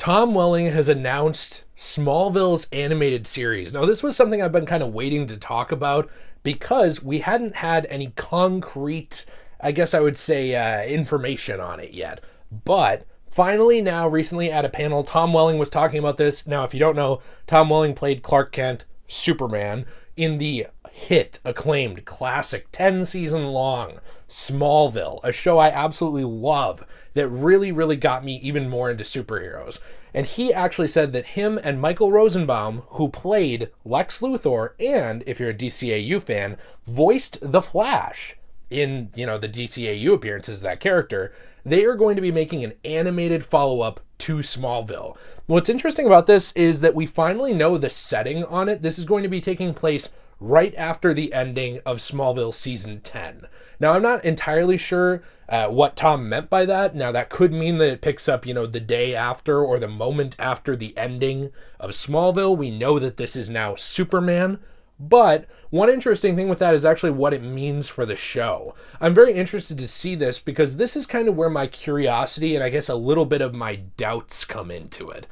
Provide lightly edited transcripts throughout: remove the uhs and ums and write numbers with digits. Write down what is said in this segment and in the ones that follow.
Tom Welling has announced Smallville's animated series. Now, this was something I've been kind of waiting to talk about because we hadn't had any concrete, I guess I would say, information on it yet. But finally now, recently at a panel, Tom Welling was talking about this. Now, if you don't know, Tom Welling played Clark Kent, Superman, in the hit, acclaimed, classic, 10-season-long Smallville, a show I absolutely love that really, really got me even more into superheroes. And he actually said that him and Michael Rosenbaum, who played Lex Luthor and, if you're a DCAU fan, voiced the Flash in, the DCAU appearances of that character, they are going to be making an animated follow-up to Smallville. What's interesting about this is that we finally know the setting on it. This is going to be taking place right after the ending of Smallville Season 10. Now, I'm not entirely sure what Tom meant by that. Now, that could mean that it picks up, the day after or the moment after the ending of Smallville. We know that this is now Superman. But one interesting thing with that is actually what it means for the show. I'm very interested to see this because this is kind of where my curiosity and I guess a little bit of my doubts come into it.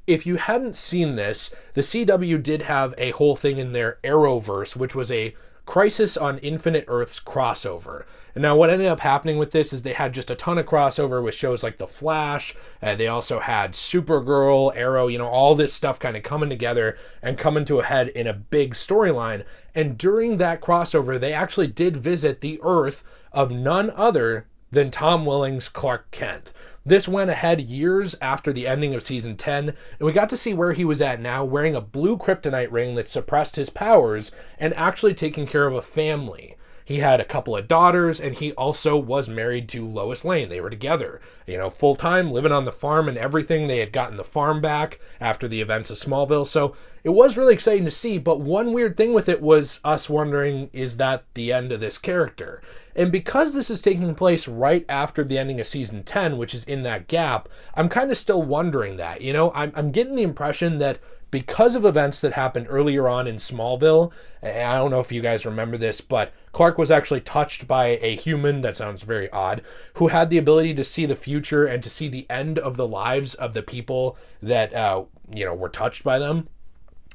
If you hadn't seen this, the CW did have a whole thing in their Arrowverse, which was a Crisis on Infinite Earths crossover. And now what ended up happening with this is they had just a ton of crossover with shows like The Flash. They also had Supergirl, Arrow, all this stuff kind of coming together and coming to a head in a big storyline. And during that crossover, they actually did visit the Earth of none other than Tom Welling's Clark Kent. This went ahead years after the ending of Season 10, and we got to see where he was at now, wearing a blue kryptonite ring that suppressed his powers and actually taking care of a family. He had a couple of daughters, and he also was married to Lois Lane. They were together, full-time, living on the farm and everything. They had gotten the farm back after the events of Smallville, so it was really exciting to see, but one weird thing with it was us wondering, is that the end of this character? And because this is taking place right after the ending of Season 10, which is in that gap, I'm kind of still wondering that. I'm getting the impression that because of events that happened earlier on in Smallville, I don't know if you guys remember this, but Clark was actually touched by a human, that sounds very odd, who had the ability to see the future and to see the end of the lives of the people that, were touched by them.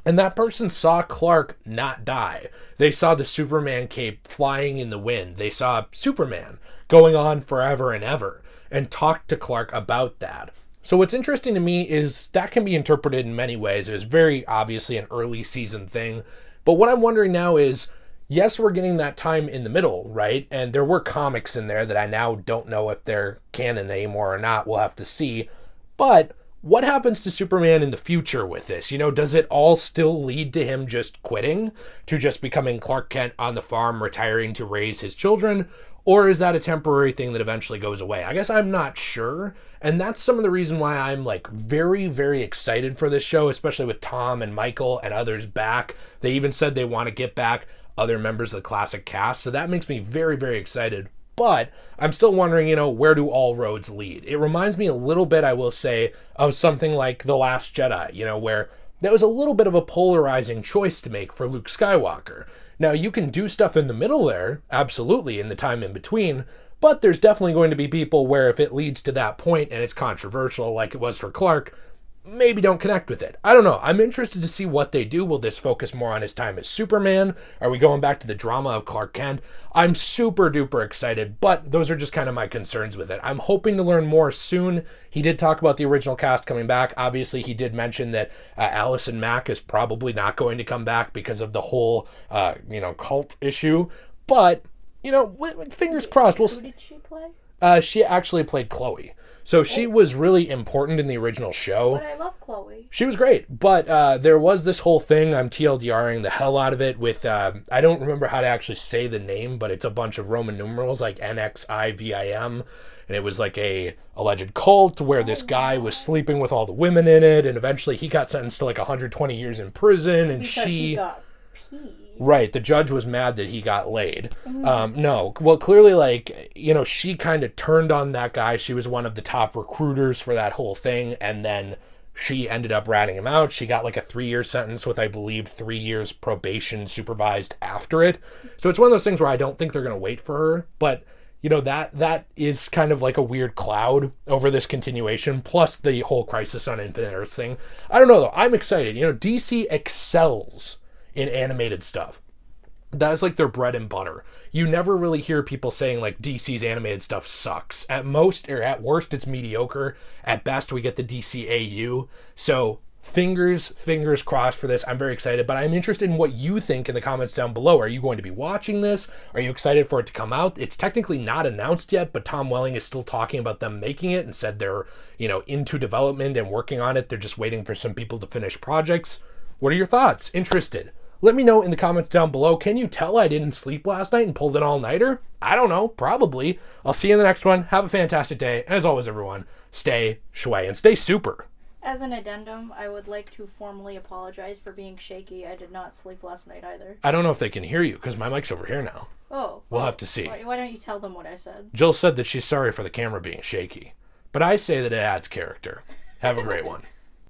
And that person saw Clark not die. They saw the Superman cape flying in the wind. They saw Superman going on forever and ever and talked to Clark about that. So what's interesting to me is that can be interpreted in many ways. It was very obviously an early season thing. But what I'm wondering now is, yes, we're getting that time in the middle, right? And there were comics in there that I now don't know if they're canon anymore or not. We'll have to see. But what happens to Superman in the future with this? Does it all still lead to him just quitting, to just becoming Clark Kent on the farm, retiring to raise his children? Or is that a temporary thing that eventually goes away? I guess I'm not sure. And that's some of the reason why I'm very, very excited for this show, especially with Tom and Michael and others back. They even said they want to get back other members of the classic cast. So that makes me very, very excited. But I'm still wondering, where do all roads lead? It reminds me a little bit, I will say, of something like The Last Jedi, where that was a little bit of a polarizing choice to make for Luke Skywalker. Now, you can do stuff in the middle there, absolutely, in the time in between, but there's definitely going to be people where if it leads to that point and it's controversial like it was for Clark, maybe don't connect with it. I don't know. I'm interested to see what they do. Will this focus more on his time as Superman? Are we going back to the drama of Clark Kent? I'm super duper excited, but those are just kind of my concerns with it. I'm hoping to learn more soon. He did talk about the original cast coming back. Obviously, he did mention that Allison Mack is probably not going to come back because of the whole, cult issue. But, fingers crossed. Who did she play? She actually played Chloe. So she was really important in the original show. But I love Chloe. She was great. But there was this whole thing, I'm TLDRing the hell out of it, with, I don't remember how to actually say the name, but it's a bunch of Roman numerals, like NXIVIM. And it was like a alleged cult where this guy was sleeping with all the women in it. And eventually he got sentenced to 120 years in prison. And because he got peed. Right, the judge was mad that he got laid. No, well, clearly, she kind of turned on that guy. She was one of the top recruiters for that whole thing, and then she ended up ratting him out. She got a 3-year sentence with, I believe, 3 years probation supervised after it. So it's one of those things where I don't think they're going to wait for her, but you know, that is kind of like a weird cloud over this continuation, plus the whole Crisis on Infinite Earths thing. I don't know, though. I'm excited. You know, DC excels in animated stuff. That's like their bread and butter. You never really hear people saying like DC's animated stuff sucks. At most, or at worst, it's mediocre. At best, we get the DCAU. So fingers crossed for this. I'm very excited, but I'm interested in what you think in the comments down below. Are you going to be watching this? Are you excited for it to come out? It's technically not announced yet, but Tom Welling is still talking about them making it and said they're, you know, into development and working on it. They're just waiting for some people to finish projects. What are your thoughts? Interested? Let me know in the comments down below. Can you tell I didn't sleep last night and pulled an all-nighter? I don't know. Probably. I'll see you in the next one. Have a fantastic day. As always, everyone, stay shui and stay super. As an addendum, I would like to formally apologize for being shaky. I did not sleep last night either. I don't know if they can hear you because my mic's over here now. Oh. We'll have to see. Why don't you tell them what I said? Jill said that she's sorry for the camera being shaky, but I say that it adds character. Have a great one.